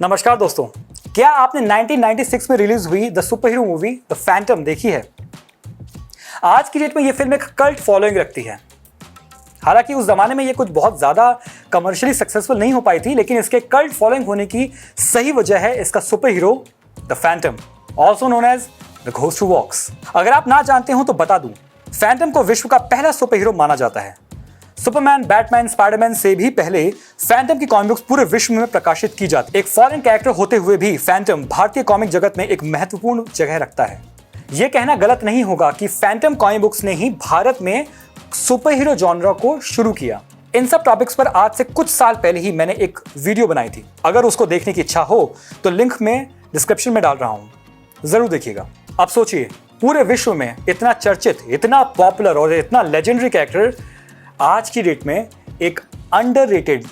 नमस्कार दोस्तों, क्या आपने 1996 में रिलीज हुई the super hero movie the Phantom देखी है? आज की डेट में यह फिल्म एक कल्ट फॉलोइंग रखती है। हालांकि उस जमाने में यह कुछ बहुत ज्यादा कमर्शियली सक्सेसफुल नहीं हो पाई थी, लेकिन इसके कल्ट फॉलोइंग होने की सही वजह है इसका superhero the Phantom, also known as the ghost who walks. अगर आप ना जानते हो तो बता दूं, फैंटम को विश्व का पहला सुपर हीरो माना जाता है। सुपरमैन, बैटमैन, स्पाइडरमैन से भी पहले फैंटम की कॉमिक बुक्स पूरे विश्व में प्रकाशित की जाती। एक फॉरेन कैरेक्टर होते हुए भी फैंटम भारतीय कॉमिक जगत में एक महत्वपूर्ण जगह रखता है। यह कहना गलत नहीं होगा कि फैंटम कॉमिक बुक्स ने ही भारत में सुपर हीरो जॉनरा को शुरू किया। इन सब टॉपिक्स पर आज से कुछ साल पहले ही मैंने एक वीडियो बनाई थी। अगर उसको देखने की इच्छा हो तो लिंक में डिस्क्रिप्शन में डाल रहा हूं, जरूर देखिएगा। अब सोचिए, पूरे विश्व में इतना चर्चित, इतना पॉपुलर और इतना लेजेंडरी कैरेक्टर आज की डेट में एक अंडररेटेड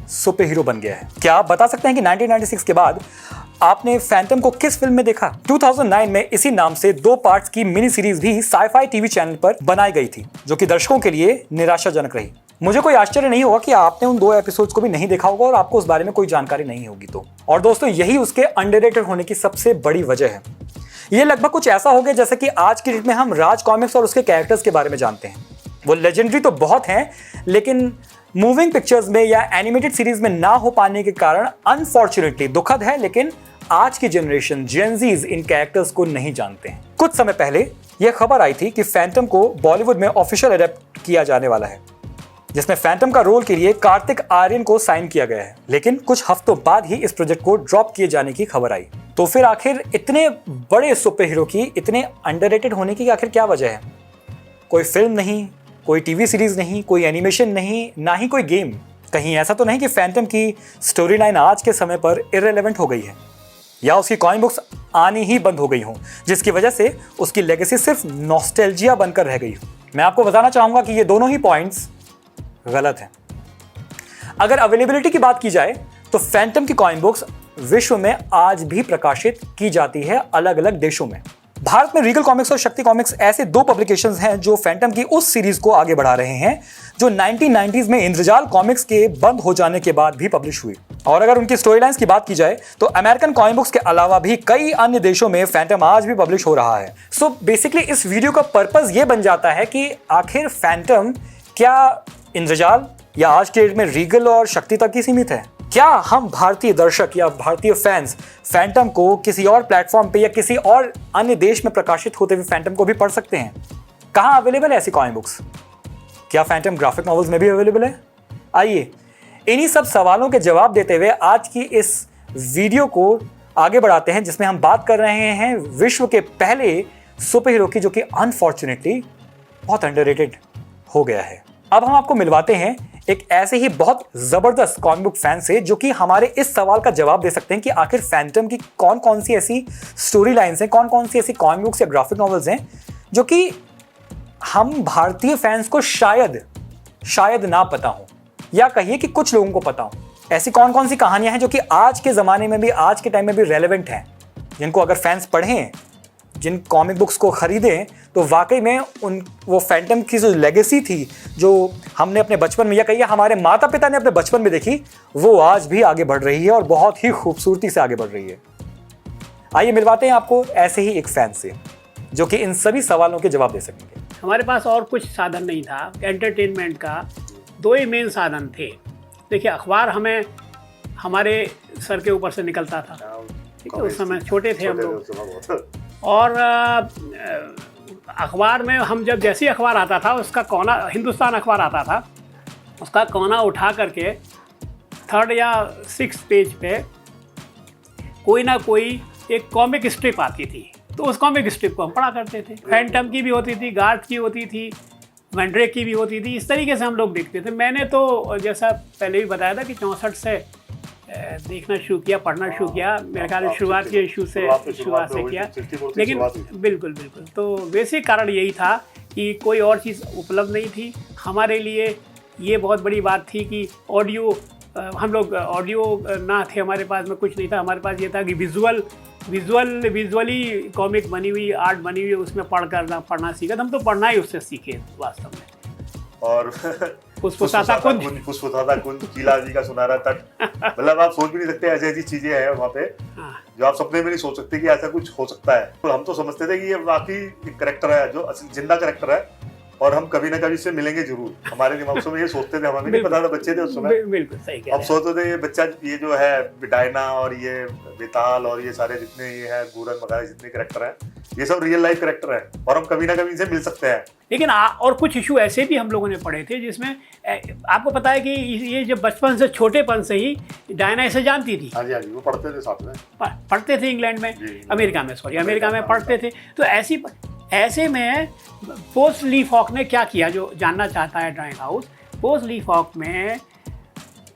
सुपर हीरो बन गया है। क्या आप बता सकते हैं कि 1996 के बाद आपने फैंटम को किस फिल्म में देखा? 2009 में इसी नाम से 2 पार्ट्स की मिनी सीरीज भी साई-फाई टीवी चैनल पर बनाई गई थी, जो कि दर्शकों के लिए निराशाजनक रही। मुझे कोई आश्चर्य नहीं होगा कि आपने उन 2 एपिसोड्स को भी नहीं देखा होगा और आपको उस बारे में कोई जानकारी नहीं होगी तो। और दोस्तों, यही उसके अंडररेटेड होने की सबसे बड़ी वजह है। ये लगभग कुछ ऐसा हो गया जैसे कि आज की डेट में हम राज कॉमिक्स और उसके कैरेक्टर्स के बारे में जानते हैं। वो लेजेंडरी तो बहुत हैं, लेकिन मूविंग पिक्चर्स में या एनिमेटेड सीरीज में ना हो पाने के कारण अनफॉर्चुनेटली दुखद है, लेकिन आज की जनरेशन जेनजीज इन कैरेक्टर्स को नहीं जानते हैं। कुछ समय पहले यह खबर आई थी कि फैंटम को बॉलीवुड में ऑफिशियल अडैप्ट किया जाने वाला है, जिसमें फैंटम का रोल के लिए कार्तिक आर्यन को साइन किया गया है। लेकिन कुछ हफ्तों बाद ही इस प्रोजेक्ट को ड्रॉप किए जाने की खबर आई। तो फिर आखिर इतने बड़े सुपर हीरो की इतने अंडररेटेड होने की आखिर क्या वजह है? कोई फिल्म नहीं, कोई टीवी सीरीज नहीं, कोई एनिमेशन नहीं, ना ही कोई गेम। कहीं ऐसा तो नहीं कि फैंटम की स्टोरी लाइन आज के समय पर इररिलेवेंट हो गई है या उसकी कॉमिक बुक्स आनी ही बंद हो गई हों, जिसकी वजह से उसकी लेगेसी सिर्फ नॉस्टैल्जिया बनकर रह गई हो? मैं आपको बताना चाहूंगा कि ये दोनों ही पॉइंट्स गलत हैं। अगर अवेलेबिलिटी की बात की जाए तो फैंटम की कॉमिक बुक्स विश्व में आज भी प्रकाशित की जाती है अलग अलग देशों में। भारत में रीगल कॉमिक्स और शक्ति कॉमिक्स ऐसे 2 पब्लिकेशंस हैं जो फैंटम की उस सीरीज को आगे बढ़ा रहे हैं जो 1990s में इंद्रजाल कॉमिक्स के बंद हो जाने के बाद भी पब्लिश हुई। और अगर उनकी स्टोरी लाइन्स की बात की जाए तो अमेरिकन कॉमिक बुक्स के अलावा भी कई अन्य देशों में फैंटम आज भी पब्लिश हो रहा है। सो बेसिकली इस वीडियो का पर्पस ये बन जाता है कि आखिर फैंटम क्या इंद्रजाल या आज के डेट में रीगल और शक्ति तक ही सीमित है? क्या हम भारतीय दर्शक या भारतीय फैंस फैंटम को किसी और प्लेटफॉर्म पे या किसी और अन्य देश में प्रकाशित होते हुए फैंटम को भी पढ़ सकते हैं? कहाँ अवेलेबल है ऐसी कॉमिक बुक्स? क्या फैंटम ग्राफिक नॉवेल्स में भी अवेलेबल है? आइए इन्हीं सब सवालों के जवाब देते हुए आज की इस वीडियो को आगे बढ़ाते हैं, जिसमें हम बात कर रहे हैं विश्व के पहले सुपर हीरो की, जो कि अनफॉर्चुनेटली बहुत अंडररेटेड हो गया है। अब हम आपको मिलवाते हैं एक ऐसे ही बहुत जबरदस्त कॉमिक बुक फैन से जो कि हमारे इस सवाल का जवाब दे सकते हैं कि आखिर फैंटम की कौन कौन सी ऐसी स्टोरी लाइन्स हैं, कौन कौन सी ऐसी कॉमिक बुक्स या ग्राफिक नॉवेल्स हैं जो कि हम भारतीय फैंस को शायद ना पता हो, या कहिए कि कुछ लोगों को पता हो। ऐसी कौन कौन सी कहानियां हैं जो कि आज के ज़माने में भी, आज के टाइम में भी रेलेवेंट हैं, जिनको अगर फैंस पढ़ें, जिन कॉमिक बुक्स को खरीदें तो वाकई में वो फैंटम की जो लेगेसी थी, जो हमने अपने बचपन में या कहिए हमारे माता पिता ने अपने बचपन में देखी, वो आज भी आगे बढ़ रही है और बहुत ही खूबसूरती से आगे बढ़ रही है। आइए मिलवाते हैं आपको ऐसे ही एक फैन से जो कि इन सभी सवालों के जवाब दे सकेंगे। हमारे पास और कुछ साधन नहीं था एंटरटेनमेंट का। 2 ही मेन साधन थे। देखिए, अखबार हमें हमारे सर के ऊपर से निकलता था, ठीक है, उस समय छोटे थे हम लोग। और अखबार में हम जब जैसे ही अखबार आता था, उसका कोना, हिंदुस्तान अखबार आता था, उसका कोना उठा करके 3rd या 6th पेज पे कोई ना कोई एक कॉमिक स्ट्रिप आती थी, तो उस कॉमिक स्ट्रिप को हम पढ़ा करते थे। फैंटम की भी होती थी, गार्थ की होती थी, मैंड्रेक की भी होती थी। इस तरीके से हम लोग देखते थे। मैंने तो जैसा पहले भी बताया था कि 64 से देखना शुरू किया, पढ़ना शुरू किया। मेरे ख्याल से शुरुआत के इशू से शुरुआत से किया, लेकिन बिल्कुल तो बेसिक कारण यही था कि कोई और चीज़ उपलब्ध नहीं थी हमारे लिए। ये बहुत बड़ी बात थी कि ऑडियो, हम लोग ऑडियो ना थे हमारे पास में, कुछ नहीं था हमारे पास। ये था कि विजुअली कॉमिक बनी हुई, आर्ट बनी हुई, उसमें पढ़ना सीखा। हम तो पढ़ना ही उससे सीखे वास्तव में। और फुसफुसाता कुंज। फुसफुसाता कुंज, कीला जी का सुनहरा तट, मतलब आप सोच भी नहीं सकते ऐसी ऐसी चीजें हैं वहाँ पे हाँ। जो आप सपने में नहीं सोच सकते कि ऐसा कुछ हो सकता है। तो हम तो समझते थे कि ये वाकई एक करेक्टर है जो असली जिंदा करेक्टर है और हम कभी ना कभी इससे मिलेंगे जरूर। हमारे दिमाग में ये सोचते थे, हमें नहीं पता था, बच्चे थे उस समय। बिल्कुल सही कह हम रहे हैं। सोचते थे ये बच्चा, ये जो है डायना और ये बेताल और ये सारे जितने ये है घूरन वगैरह जितने करेक्टर हैं, ये सब रियल लाइफ करेक्टर हैं और हम कभी ना कभी इनसे मिल सकते हैं। लेकिन और कुछ इशू ऐसे भी हम लोगों ने पढ़े थे जिसमें आपको पता है कि ये जब बचपन से छोटेपन से ही डायना इसे जानती थी। हाँ जी, वो पढ़ते थे साथ में, पढ़ते थे इंग्लैंड में, अमेरिका में पढ़ते थे। तो ऐसे में पोस्ट ली फॉक ने क्या किया, जो जानना चाहता है ड्राइंग हाउस, पोस्ट ली फॉक में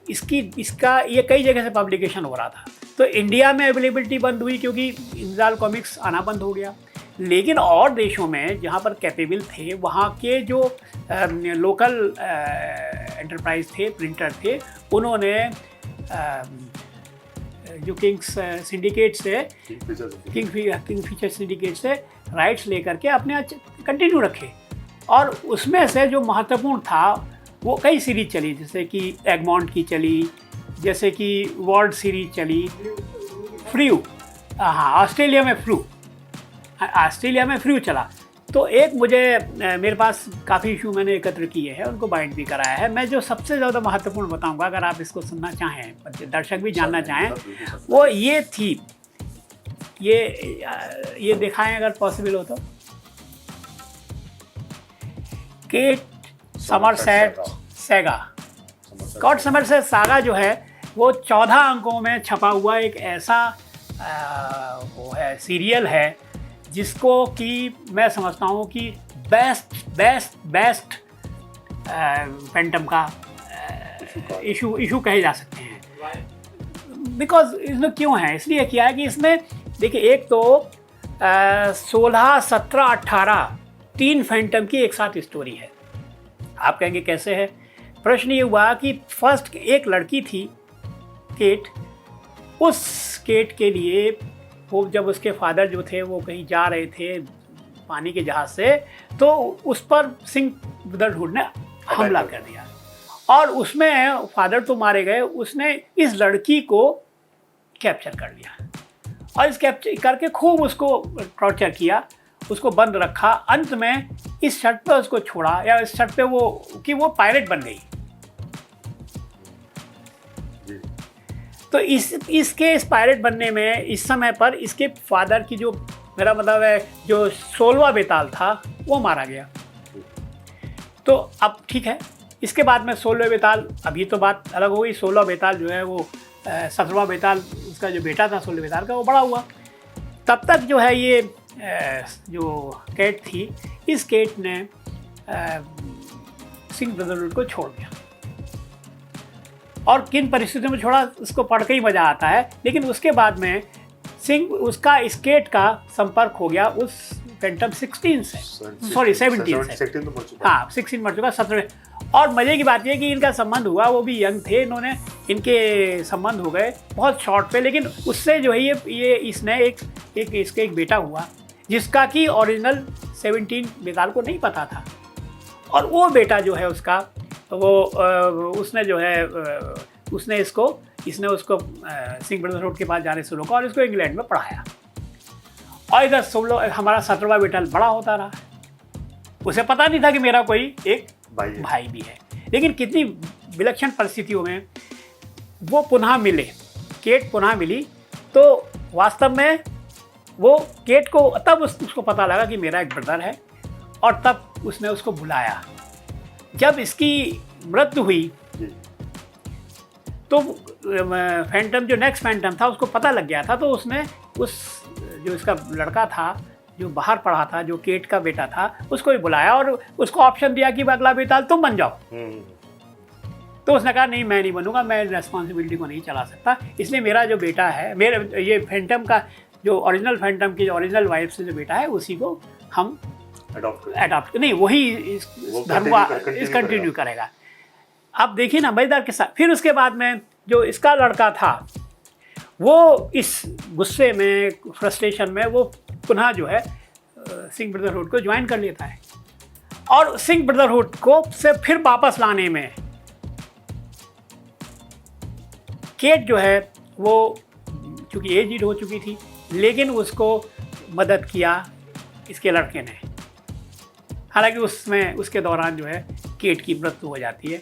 इसका ये कई जगह से पब्लिकेशन हो रहा था। तो इंडिया में अवेलेबिलिटी बंद हुई क्योंकि इंजाल कॉमिक्स आना बंद हो गया। लेकिन और देशों में जहाँ पर कैपेबल थे, वहाँ के जो लोकल एंटरप्राइज थे, प्रिंटर थे, उन्होंने जो किंग्स सिंडिकेट से, किंगफिशर सिंडिकेट से राइट्स लेकर के अपने कंटिन्यू रखे। और उसमें से जो महत्वपूर्ण था वो कई सीरीज चली, जैसे कि एगमॉन्ट की चली, जैसे कि वर्ल्ड सीरीज चली, फ्रू, हाँ ऑस्ट्रेलिया में फ्रू चला। तो एक मुझे मेरे पास काफ़ी इशू मैंने एकत्र किए हैं, उनको बाइंड भी कराया है। मैं जो सबसे ज़्यादा महत्वपूर्ण बताऊंगा, अगर आप इसको सुनना चाहें, दर्शक भी जानना चाहें, वो ये थी, ये दिखाएं अगर पॉसिबल हो तो, Kate Somerset saga. Kate Somerset saga जो है वो 14 अंकों में छपा हुआ एक ऐसा वो है, सीरियल है, जिसको कि मैं समझता हूँ कि बेस्ट फैंटम का इशू कहे जा सकते हैं। बिकॉज इसमें क्यों है, इसलिए किया है कि इसमें देखिए, एक तो 16, 17, 18 3 फैंटम की एक साथ स्टोरी है। आप कहेंगे कैसे है? प्रश्न ये हुआ कि फर्स्ट एक लड़की थी केट, उस केट के लिए वो जब उसके फादर जो थे वो कहीं जा रहे थे पानी के जहाज़ से, तो उस पर सिंह ब्रदरहुड ने हमला कर दिया और उसमें फादर तो मारे गए, उसने इस लड़की को कैप्चर कर लिया और इस कैप्चर करके खूब उसको टॉर्चर किया, उसको बंद रखा। अंत में इस शर्त पे उसको छोड़ा, या इस शर्त पे वो पायरेट बन गई। तो इसके इस पायरेट बनने में इस समय पर इसके फादर की, जो मेरा मतलब है जो 16वां बेताल था, वो मारा गया। तो अब ठीक है, इसके बाद में 16वें बेताल, अभी तो बात अलग हो गई। 16वां बेताल जो है वो 17वां बेताल, उसका जो बेटा था 16वें बेताल का, वो बड़ा हुआ। तब तक जो है ये जो केट थी, इस केट ने सिंह ब्रदरहुड को छोड़ दिया। और किन परिस्थितियों में छोड़ा, उसको पढ़ के ही मज़ा आता है। लेकिन उसके बाद में उसका स्केट का संपर्क हो गया उस फैंटम 17 से, सॉरी 17 से, हाँ 16 मर चुका, 17। और मज़े की बात यह कि इनका संबंध हुआ, वो भी यंग थे, इनके संबंध हो गए बहुत शॉर्ट पे। लेकिन उससे जो है ये इसने इसके एक बेटा हुआ, जिसका कि ओरिजिनल 17 बेताल को नहीं पता था। और वो बेटा जो है उसका, उसने उसको सिंह ब्रदरहुड के पास जाने से रोका और इसको इंग्लैंड में पढ़ाया। और इधर हमारा 17वां बेटा बड़ा होता रहा, उसे पता नहीं था कि मेरा कोई एक भाई भी है। लेकिन कितनी विलक्षण परिस्थितियों में वो पुनः मिले, केट पुनः मिली। तो वास्तव में वो केट को तब उसको पता लगा कि मेरा एक ब्रदर है, और तब उसने उसको बुलाया। जब इसकी मृत्यु हुई तो फैंटम, जो नेक्स्ट फैंटम था, उसको पता लग गया था। तो उसने जो इसका लड़का था जो बाहर पढ़ा था, जो केट का बेटा था, उसको भी बुलाया और उसको ऑप्शन दिया कि अगला बेताल तुम बन जाओ। तो उसने कहा नहीं, मैं नहीं बनूंगा, मैं रेस्पॉन्सिबिलिटी को नहीं चला सकता, इसलिए मेरा जो बेटा है, मेरे ये फैंटम का जो ओरिजिनल फैंटम की ओरिजिनल वाइफ से जो बेटा है, उसी को हम अडॉप्ट नहीं, वही इस धर्म को कंटिन्यू करेगा। अब देखिए ना मजेदार के साथ, फिर उसके बाद में जो इसका लड़का था, वो इस गुस्से में, फ्रस्ट्रेशन में, वो पुनः जो है सिंह ब्रदरहुड को ज्वाइन कर लेता है। और सिंह ब्रदरहुड को से फिर वापस लाने में केट जो है वो चूँकि एजिड हो चुकी थी, लेकिन उसको मदद किया इसके लड़के ने। हालांकि उसमें उसके दौरान जो है केट की मृत्यु हो जाती है।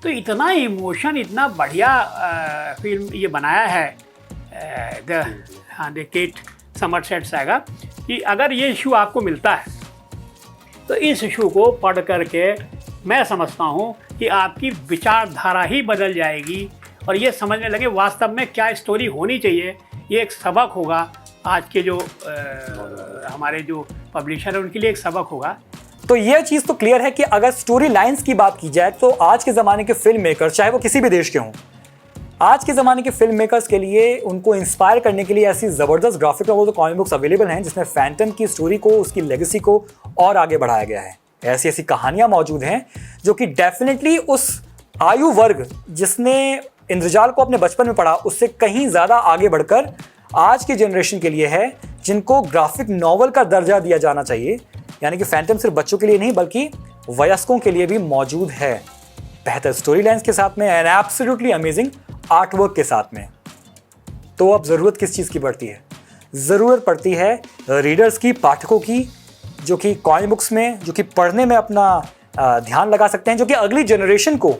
तो इतना इमोशन, इतना बढ़िया फिल्म ये बनाया है द केट समरसेट सागा, कि अगर ये इशू आपको मिलता है तो इस इशू को पढ़ करके मैं समझता हूँ कि आपकी विचारधारा ही बदल जाएगी और ये समझने लगे वास्तव में क्या स्टोरी होनी चाहिए। ये एक सबक होगा आज के जो हमारे जो पब्लिशर है उनके लिए एक सबक होगा। तो यह चीज़ तो क्लियर है कि अगर स्टोरी लाइंस की बात की जाए तो आज के ज़माने के फिल्म मेकर, चाहे वो किसी भी देश के हों, आज के ज़माने के फिल्म मेकर्स के लिए उनको इंस्पायर करने के लिए ऐसी ज़बरदस्त graphic novel, comic books available हैं जिसमें फैंटम की स्टोरी को, उसकी लेगेसी को और आगे बढ़ाया गया है। ऐसी ऐसी कहानियाँ मौजूद हैं जो कि डेफिनेटली उस आयु वर्ग जिसने इंद्रजाल को अपने बचपन में पढ़ा उससे कहीं ज़्यादा आगे बढ़कर आज के जनरेशन के लिए है, जिनको ग्राफिक नॉवल का दर्जा दिया जाना चाहिए। यानी कि फैंटम सिर्फ बच्चों के लिए नहीं बल्कि वयस्कों के लिए भी मौजूद है, बेहतर स्टोरी लाइन्स के साथ में and absolutely amazing art work के साथ में। तो अब ज़रूरत किस चीज़ की पड़ती है? ज़रूरत पड़ती है रीडर्स की, पाठकों की, जो कि कॉमिक बुक्स में, जो कि पढ़ने में अपना ध्यान लगा सकते हैं, जो कि अगली जनरेशन को,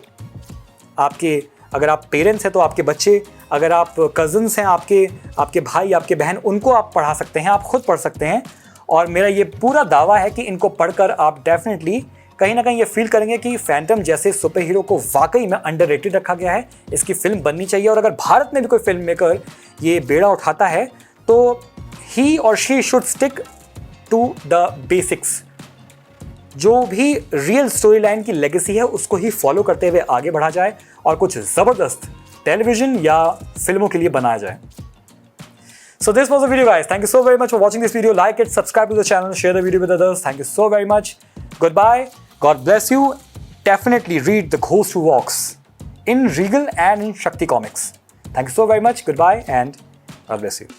आपके अगर आप पेरेंट्स हैं तो आपके बच्चे, अगर आप कज़न्स हैं, आपके भाई, आपके बहन, उनको आप पढ़ा सकते हैं, आप खुद पढ़ सकते हैं। और मेरा ये पूरा दावा है कि इनको पढ़कर आप डेफिनेटली कहीं ना कहीं ये फील करेंगे कि फैंटम जैसे सुपर हीरो को वाकई में अंडररेटेड रखा गया है, इसकी फिल्म बननी चाहिए। और अगर भारत में भी कोई फिल्म मेकर ये बेड़ा उठाता है तो ही और she should stick to the basics. जो भी रियल स्टोरी लाइन की लेगेसी है उसको ही फॉलो करते हुए आगे बढ़ा जाए और कुछ ज़बरदस्त टेलीविज़न या फिल्मों के लिए बनाया जाए। So this was the video, guys. Thank you so very much for watching this video. Like it, subscribe to the channel, share the video with others. Thank you so very much. Goodbye. God bless you. Definitely read The Ghost Who Walks in Regal and in Shakti Comics. Thank you so very much. Goodbye and God bless you.